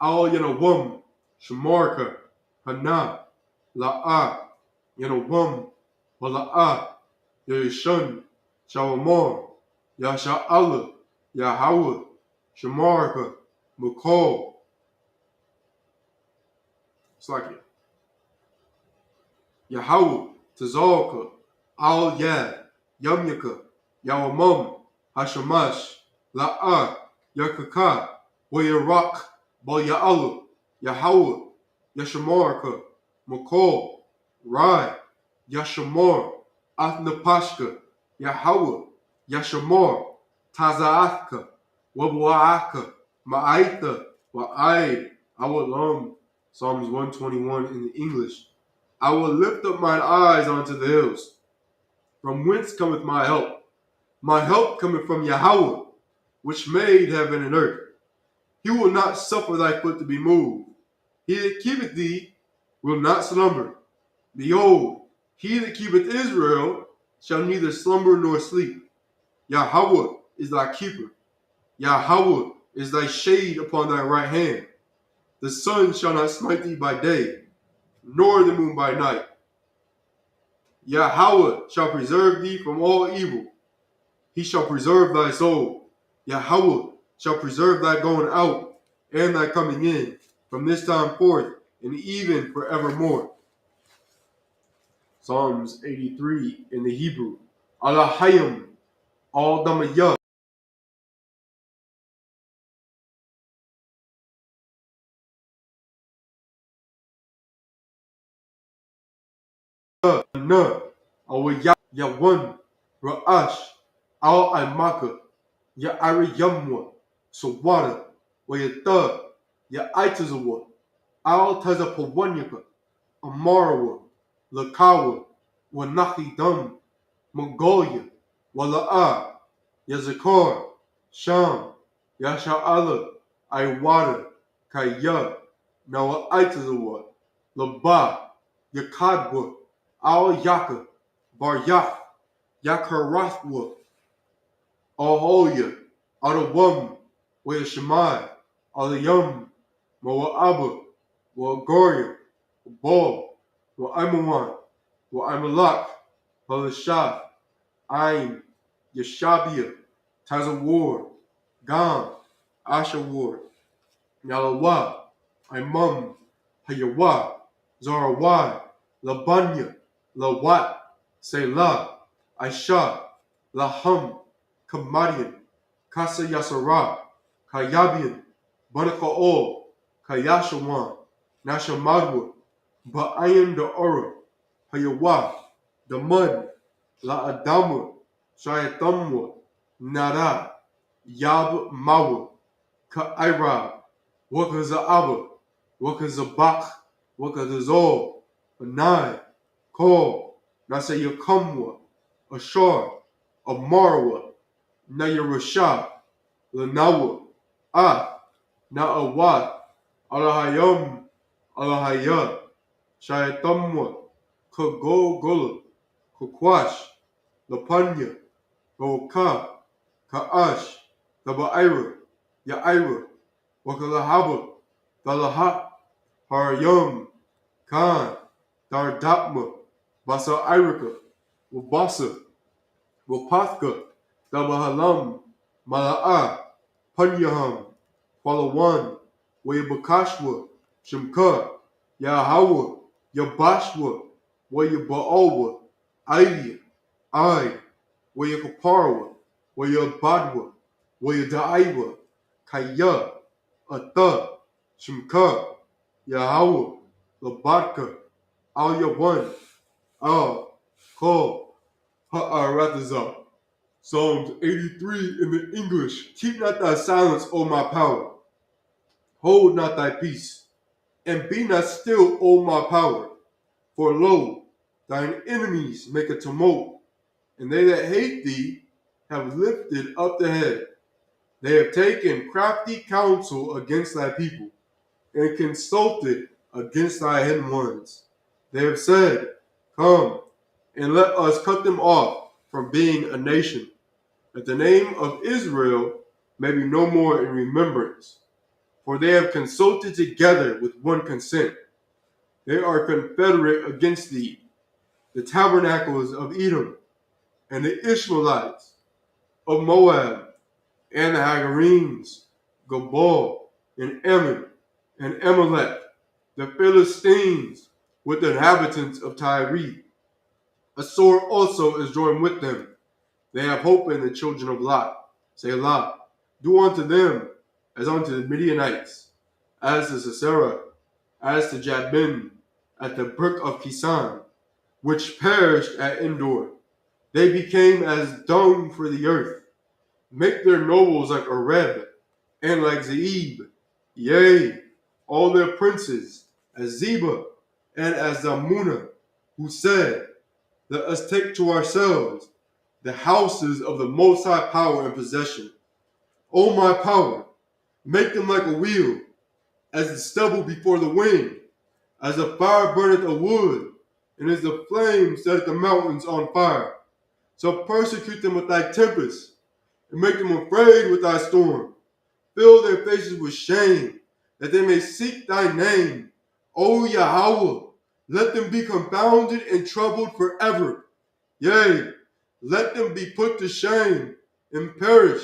Al-Yanawam, Shamarka, Hana, La'ah, Yanawam, Wala'ah, Yashan, Shalamar, Yasha'ala, Yahweh, Shamarka, Makal. It's like it. Yahweh, Tazalka, Al Yad, Yamyaka, Yawamam, Hashamash, La'ah, Yakaka, Wayarak, Balya'ala, Yahweh, Yashamarka, Makal, Rai, Yashamar, Athnapashka, Yahweh, Yashamar, Tazaathka, Wabuaka, Ma'aitha, Wa'aid, Awalam. Psalms 121 in the English. I will lift up mine eyes unto the hills. From whence cometh my help? My help cometh from Yahweh, which made heaven and earth. He will not suffer thy foot to be moved. He that keepeth thee will not slumber. Behold, he that keepeth Israel shall neither slumber nor sleep. Yahweh is thy keeper. Yahweh is thy shade upon thy right hand. The sun shall not smite thee by day, nor the moon by night. Yahweh shall preserve thee from all evil. He shall preserve thy soul. Yahweh shall preserve thy going out and thy coming in from this time forth and even forevermore. Psalms 83 in the Hebrew. Alahayim, al damayah. Na, awaya, yawan, ra'ash, al aimaka, ya ariyamwa, sawada, wayata, ya aitazawa, al tazapawanyaka, amarawa, lakawa, wanakidam, Mongolia, Wala'a, Yazakar, Sham, Yasha'ala, Iwata, Kaya, Nawa Aitazawa, Laba, Yakadwa, Al Yaka, Baryak, Yakarathwa, Ahoya, Adawam, Wayashamai, Alayam, Moa'aba, Wagoria, Bal, Wa'aimawan, Wa'aimalak, Halashah, Ain, Yeshabia, Tazawar, Gam, Ashawar, Yalawa, Imam, Hayawa, Zarawai, Labanya, Lawat, Selah, Aisha, Laham, Kamadian, Kasa Yasara, Kayabian, Banakaol, Kayashawan, Nashamadwa, Ba'ayan the Ora, Hayawa, the Mud, La Adama, Shayatamwa, Nara, Yab Mawa, Ka'ira, Wakaza'aba, Wakazabak, Wakazazol, Anai, Ko, Nasayakamwa, Ashar, Amarwa, Nayarasha, Lanawa, Na'awat, Alahayam, Alahaya, Shayatamwa, Kagogola, Kukwash, Lapanya, Roka, Ka'ash, Taba'ira, Ya'ira, Wakalahaba, Dalahat, Haryam, Khan, Dardapma, Basa Irika, Wabasa, Wapathka, Dabahalam, Mala'a, Punyaham, Palawan, Wayabakashwa, Shimka, Yahawa, Yabashwa, Wayaba'alwa, Aiya, Ai, Wayakaparwa, Wayabadwa, Wayadaiwa, Kaya, Ata, Shimka, Yahawa, Labadka, Al Yawan, Al, Ko, Ha'aratazah. Psalms 83 in the English. Keep not thy silence, O my power. Hold not thy peace. And be not still, O my power. For lo, thine enemies make a tumult, and they that hate thee have lifted up the head. They have taken crafty counsel against thy people, and consulted against thy hidden ones. They have said, Come, and let us cut them off from being a nation, that the name of Israel may be no more in remembrance. For they have consulted together with one consent. They are confederate against thee, the tabernacles of Edom, and the Ishmaelites of Moab, and the Hagarenes, Gabal, and Ammon, and Amalek, the Philistines, with the inhabitants of Tyre. A sword also is joined with them. They have hope in the children of Lot. Selah, do unto them as unto the Midianites, as to Sisera, as to Jabin, at the brook of Kisan, which perished at Endor. They became as dung for the earth. Make their nobles like Oreb, and like Zeeb, yea, all their princes, as Zeba, and as Zalmunna, who said, Let us take to ourselves the houses of the Most High power and possession. O my power, make them like a wheel, as the stubble before the wind, as the fire burneth a wood, and as the flame setteth the mountains on fire. So persecute them with thy tempest, and make them afraid with thy storm. Fill their faces with shame, that they may seek thy name. O Yahweh, let them be confounded and troubled forever. Yea, let them be put to shame and perish,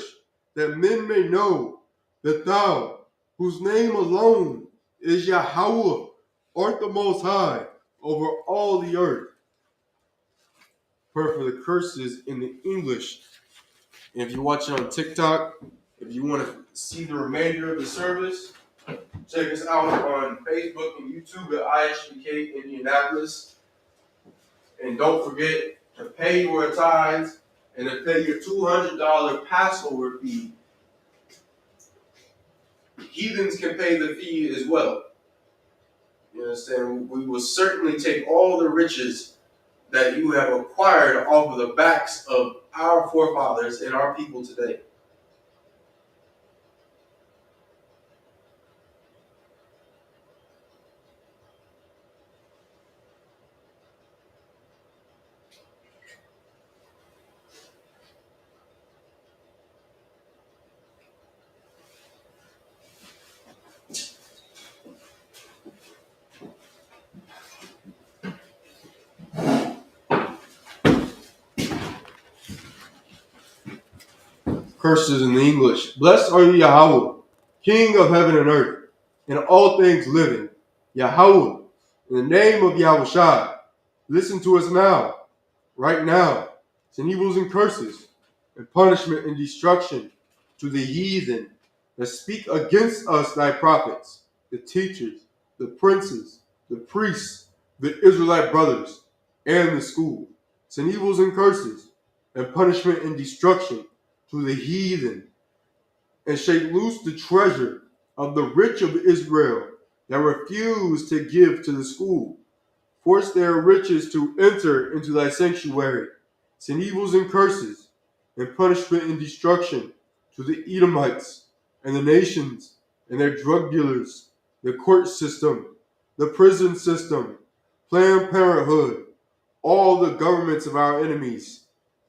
that men may know that thou, whose name alone is Yahweh, art the Most High over all the earth. Prayer for the curses in the English. And if you're watching on TikTok, if you want to see the remainder of the service, check us out on Facebook and YouTube at Isupk Indianapolis. And don't forget to pay your tithes and to pay your $200 Passover fee. Heathens can pay the fee as well. You understand? We will certainly take all the riches that you have acquired off of the backs of our forefathers and our people today. Curses in the English. Blessed are you, Yahweh, King of heaven and earth, and all things living. Yahweh, in the name of Yahushua, listen to us now, right now. Send evils and curses, and punishment and destruction to the heathen that speak against us, thy prophets, the teachers, the princes, the priests, the Israelite brothers, and the school. Send evils and curses, and punishment and destruction to the heathen, and shake loose the treasure of the rich of Israel that refuse to give to the school. Force their riches to enter into thy sanctuary. Send evils and curses, and punishment and destruction to the Edomites and the nations and their drug dealers, the court system, the prison system, Planned Parenthood, all the governments of our enemies,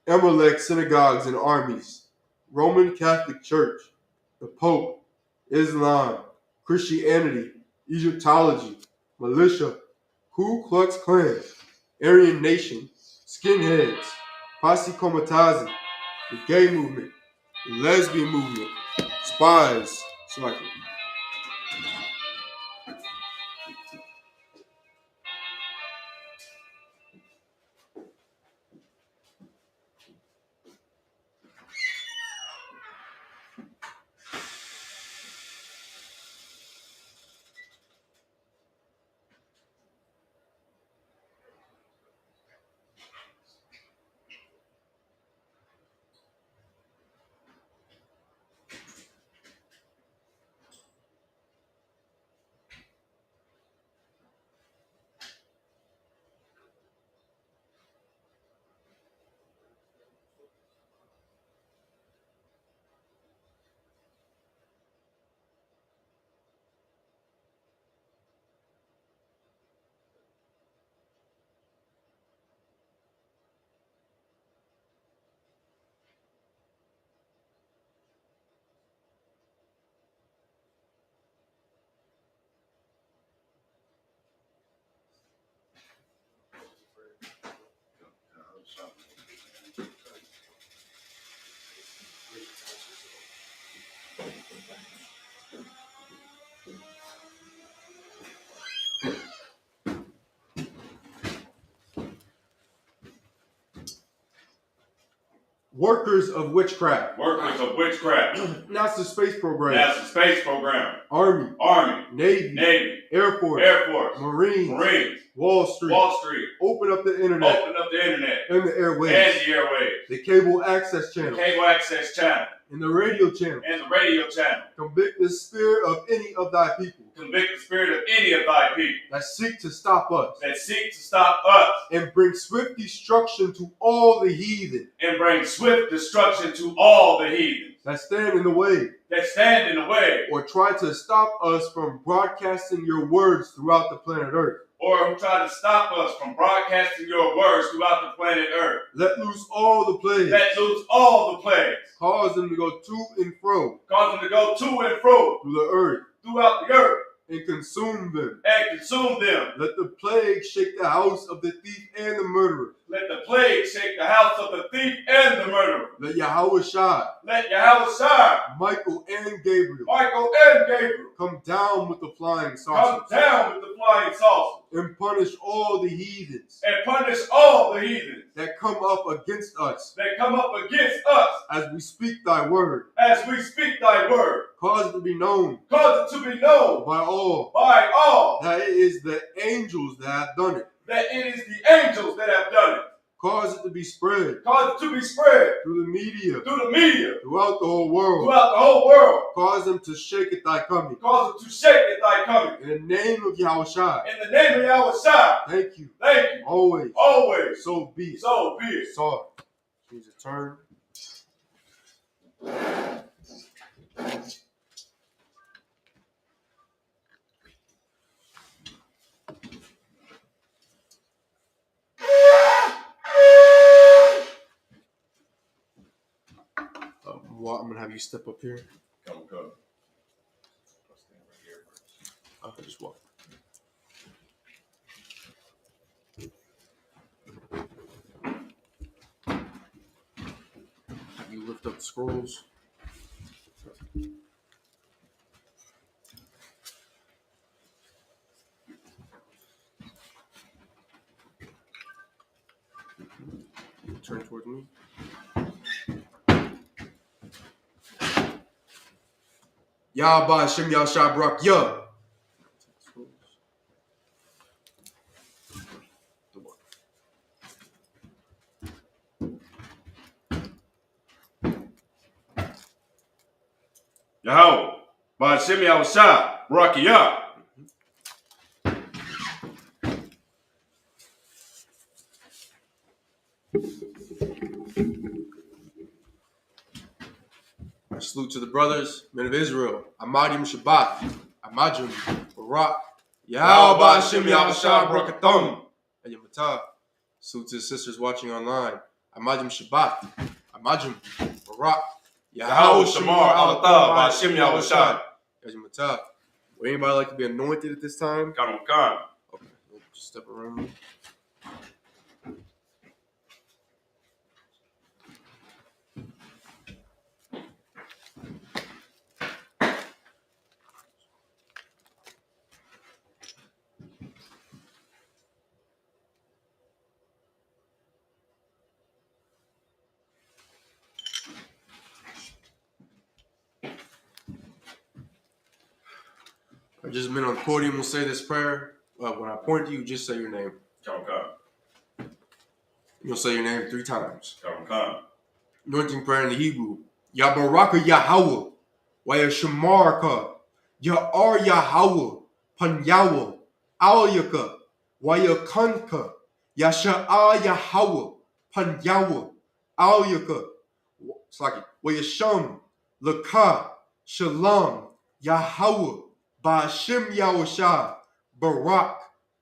Amalek synagogues and armies, Roman Catholic Church, the Pope, Islam, Christianity, Egyptology, militia, Ku Klux Klan, Aryan Nation, skinheads, Posse Comitazi, the gay movement, the lesbian movement, spies, selected. Workers of witchcraft. Workers of witchcraft. NASA space program. NASA space program. Army. Army. Navy. Air Force. Air Force. Marines. Wall Street. Wall Street. Open up the internet. Open up the internet. And the airwaves. And the airwaves. The cable access channel. The cable access channel. And the radio channel. And the radio channel. Convict the spirit of any of thy people. Convict the spirit of any of thy people. That seek to stop us. That seek to stop us. And bring swift destruction to all the heathen. And bring swift destruction to all the heathens. That stand in the way. That stand in the way. Or try to stop us from broadcasting your words throughout the planet Earth. Or who try to stop us from broadcasting your words throughout the planet Earth. Let loose all the plagues. Let loose all the plagues. Cause them to go to and fro. Cause them to go to and fro. Through the earth. Throughout the earth. And consume them. And consume them. Let the plague shake the house of the thief and the murderer. Let the plague shake the house of the thief and the murderer. Let Yahushua. Let Yahushua. Michael and Gabriel. Michael and Gabriel. Come down with the flying saucers. Come down with the flying saucers. And punish all the heathens. And punish all the heathens. That come up against us. That come up against us. As we speak thy word. As we speak thy word. Cause it to be known. Cause it to be known. By all. By all. That it is the angels that have done it. That it is the angels that have done it. Cause it to be spread. Cause it to be spread. Through the media. Through the media. Throughout the whole world. Throughout the whole world. Cause them to shake at thy coming. Cause them to shake at thy coming. In the name of Yahushua. In the name of Yahushua. Thank you. Thank you. Always. Always. So be it. So be it. Sorry. Change the turn. I'm going to have you step up here. Come. I'll stand right here first. I'll just walk. Have you lift up the scrolls. turn towards me. Yah ba Hashem Yah Shah Barak Yah. Yahweh, by Hashem Yahushua, Barak Yah. I salute to the brothers, men of Israel. Amadim Shabbat. Amadim Barak. Yahweh ba Hashem Yahushua Barakathon. Ayyamatah. Salute to the sisters watching online. Amadim Shabbat. Amadim Barak. Yahweh Shamar Alatah, by Hashem Yahushua. Ayyamatah. Would anybody like to be anointed at this time? Come on. Okay, just step around me. Our just men on the podium will say this prayer. When I point to you, just say your name. Come. You'll say your name 3 times. Come. Anointing prayer in the Hebrew. Yabaraka Yahweh. Wayashamaraka. Ya'ar Yahweh. Panyawa. Alyaka. Wayakanka. Yasha'a Yahweh. Panyawa. Alyaka. Slaki. Wayasham. Laka. Shalom. Yahweh. Ba'ashem Yahushua. Barak.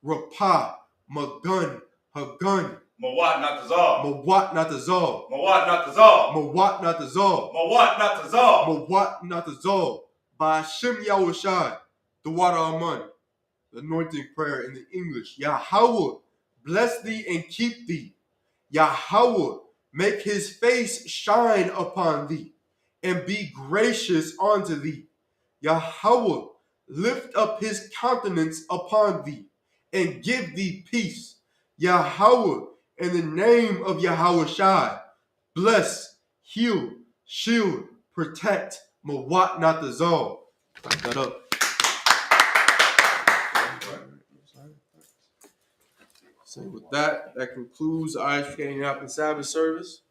Rapah. Magun. Hagun. Mawat not to Zal. Mawat not to Zal. Mawat not to Zal. Mawat not to Zal. Mawat not to Zal. Mawat not to Zal. By Hashem Yahushua, the water Aman. The anointing prayer in the English. Yahweh, bless thee and keep thee. Yahweh, make his face shine upon thee and be gracious unto thee. Yahweh, lift up his countenance upon thee and give thee peace. Yahweh, in the name of Yahushua, bless, heal, shield, protect, Mawat not the Zal. Clap that up. So with that concludes our Isupk Indianapolis Sabbath service.